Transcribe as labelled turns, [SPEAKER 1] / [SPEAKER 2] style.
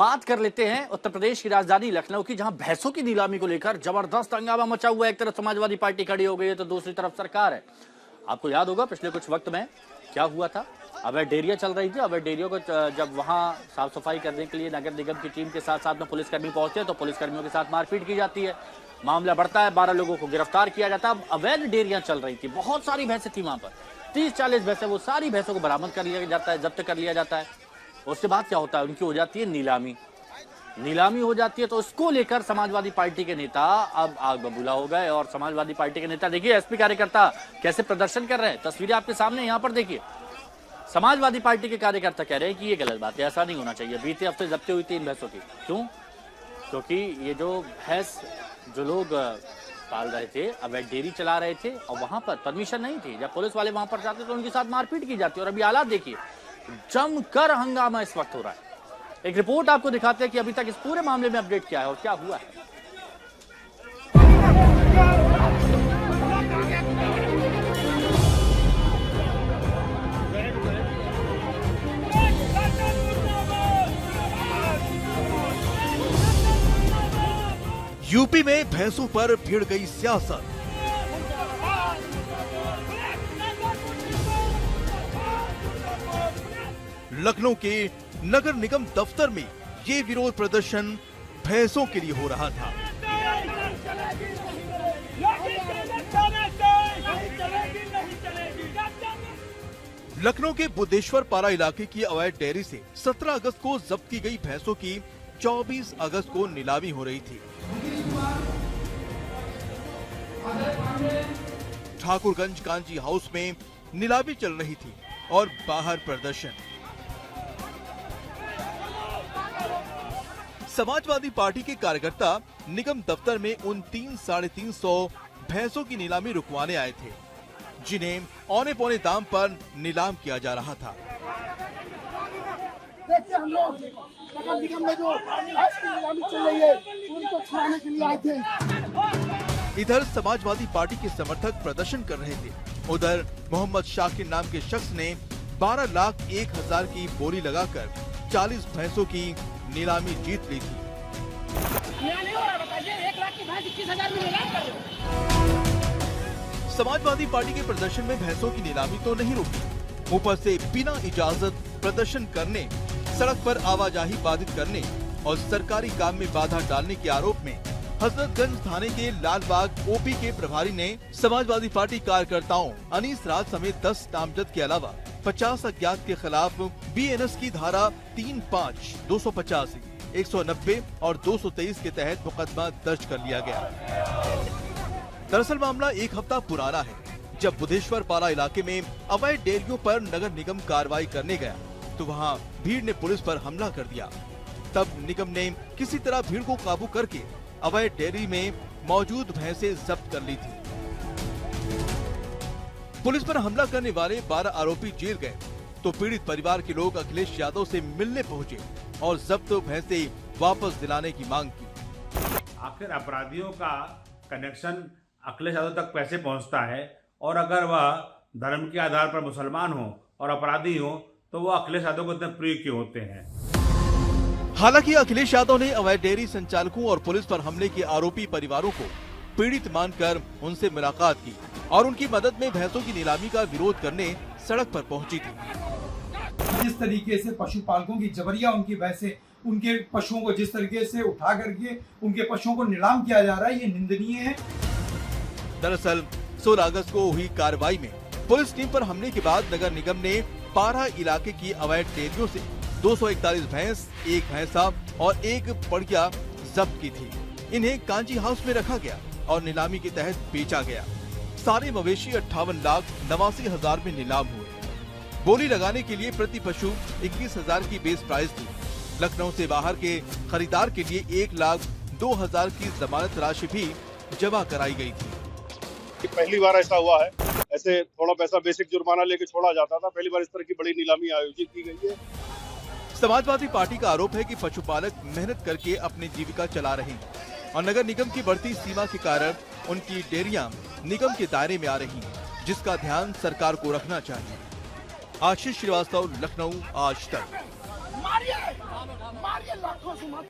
[SPEAKER 1] बात कर लेते हैं उत्तर प्रदेश की राजधानी लखनऊ की, जहां भैंसों की नीलामी को लेकर जबरदस्त हंगामा मचा हुआ है। एक तरफ समाजवादी पार्टी खड़ी हो गई है तो दूसरी तरफ सरकार है। आपको याद होगा पिछले कुछ वक्त में क्या हुआ था, अवैध डेयरियां चल रही थी। अवैध डेयरियों को जब वहां साफ सफाई करने के लिए नगर निगम की टीम के साथ साथ में पुलिसकर्मी पहुंचते हैं तो पुलिसकर्मियों के साथ मारपीट की जाती है। मामला बढ़ता है, 12 लोगों को गिरफ्तार किया जाता है। अवैध डेयरियां चल रही थी, बहुत सारी भैंसें थी वहां पर, 30-40 भैंसें। वो सारी भैंसों को बरामद कर लिया जाता है, जब्त कर लिया जाता है। उसके बाद क्या होता है, उनकी हो जाती है नीलामी हो जाती है। तो इसको लेकर समाजवादी पार्टी के नेता अब आग बबूला हो गए। और समाजवादी पार्टी के नेता देखिए, एसपी कार्यकर्ता कैसे प्रदर्शन कर रहे हैं, तस्वीरें आपके सामने यहाँ पर देखिए। समाजवादी पार्टी के कार्यकर्ता कह रहे हैं कि ये गलत बात है, ऐसा नहीं होना चाहिए। बीते हफ्ते जब्ती हुई 3 भैंसों की। क्यों? क्योंकि ये जो भैंस जो लोग पाल रहे थे, अवैध डेयरी चला रहे थे और वहां पर परमिशन नहीं थी। जब पुलिस वाले वहां पर जाते तो उनके साथ मारपीट की जाती है। और अभी हालात देखिए, जमकर हंगामा इस वक्त हो रहा है। एक रिपोर्ट आपको दिखाते हैं कि अभी तक इस पूरे मामले में अपडेट क्या है और क्या हुआ है।
[SPEAKER 2] यूपी में भैंसों पर भिड़ गई सियासत। लखनऊ के नगर निगम दफ्तर में ये विरोध प्रदर्शन भैंसों के लिए हो रहा था। लखनऊ के बुद्धेश्वर पारा इलाके की अवैध डेयरी से 17 अगस्त को जब्त की गई भैंसों की 24 अगस्त को नीलामी हो रही थी। ठाकुरगंज कांजी हाउस में नीलामी चल रही थी और बाहर प्रदर्शन। समाजवादी पार्टी के कार्यकर्ता निगम दफ्तर में उन 300-350 भैंसों की नीलामी रुकवाने आए थे, जिन्हें औने पौने दाम पर नीलाम किया जा रहा था।
[SPEAKER 3] देखिए, हम लोग नगर निगम में जो भैंस की नीलामी चल रही है उनको छुड़ाने के लिए आए थे।
[SPEAKER 2] इधर समाजवादी पार्टी के समर्थक प्रदर्शन कर रहे थे, उधर मोहम्मद शाकिर नाम के शख्स ने 12,01,000 की बोली लगाकर 40 भैंसों की नीलामी जीत ली थी।
[SPEAKER 3] नहीं हो रहा, बताइए, 1 लाख की भैंस 21,000 में नीलाम कर रहे हो।
[SPEAKER 2] समाजवादी पार्टी के प्रदर्शन में भैंसों की नीलामी तो नहीं रुकी, ऊपर से बिना इजाजत प्रदर्शन करने, सड़क पर आवाजाही बाधित करने और सरकारी काम में बाधा डालने के आरोप में हजरतगंज थाने के लालबाग ओपी के प्रभारी ने समाजवादी पार्टी कार्यकर्ताओं अनीस राज समेत 10 नामजद के अलावा 50 अज्ञात के खिलाफ बीएनएस की धारा 3(5), 285, 190 और 223 के तहत मुकदमा दर्ज कर लिया गया। दरअसल मामला 1 हफ्ता पुराना है, जब बुद्धेश्वर पारा इलाके में अवैध डेयरियों पर नगर निगम कार्रवाई करने गया तो वहां भीड़ ने पुलिस पर हमला कर दिया। तब निगम ने किसी तरह भीड़ को काबू करके अवैध डेयरी में मौजूद भैंसें जब्त कर ली थी। पुलिस पर हमला करने वाले 12 आरोपी जेल गए तो पीड़ित परिवार के लोग अखिलेश यादव से मिलने पहुंचे और जब्त भैंसें वापस दिलाने की मांग की।
[SPEAKER 4] आखिर अपराधियों का कनेक्शन अखिलेश यादव तक कैसे पहुंचता है, और अगर वह धर्म के आधार पर मुसलमान हो और अपराधी हो तो वो अखिलेश यादव को इतने प्रिय क्यों होते हैं।
[SPEAKER 2] हालांकि अखिलेश यादव ने अवैध डेयरी संचालकों और पुलिस पर हमले के आरोपी परिवारों को पीड़ित मानकर उनसे मुलाकात की और उनकी मदद में भैंसों की नीलामी का विरोध करने सड़क पर पहुंची थी।
[SPEAKER 5] जिस तरीके से पशुपालकों की जबरिया उनकी भैंसे, उनके पशुओं को जिस तरीके से उठा करके उनके पशुओं को नीलाम किया जा रहा है, ये निंदनीय है।
[SPEAKER 2] दरअसल 16 अगस्त को हुई कार्रवाई में पुलिस टीम पर हमले के बाद नगर निगम ने पारा इलाके की अवैध डेयरियों से 241 भैंस, 1 भैंसा और 1 पड़िया जब्त की थी। इन्हें कांजी हाउस में रखा गया और नीलामी के तहत बेचा गया। सारे मवेशी 58,89,000 में नीलाम हुए। बोली लगाने के लिए प्रति पशु 21,000 की बेस प्राइस थी। लखनऊ से बाहर के खरीदार के लिए 1,02,000 की जमानत राशि भी जमा कराई गई थी।
[SPEAKER 6] पहली बार ऐसा हुआ है, ऐसे थोड़ा पैसा बेसिक जुर्माना लेके छोड़ा जाता था। पहली बार इस तरह की बड़ी नीलामी आयोजित की गई है।
[SPEAKER 2] समाजवादी पार्टी का आरोप है कि पशुपालक मेहनत करके अपनी जीविका चला रहे हैं और नगर निगम की बढ़ती सीमा के कारण उनकी डेयरियां निगम के दायरे में आ रही हैं, जिसका ध्यान सरकार को रखना चाहिए। आशीष श्रीवास्तव, लखनऊ, आज तक।
[SPEAKER 3] और ये लाखों समाज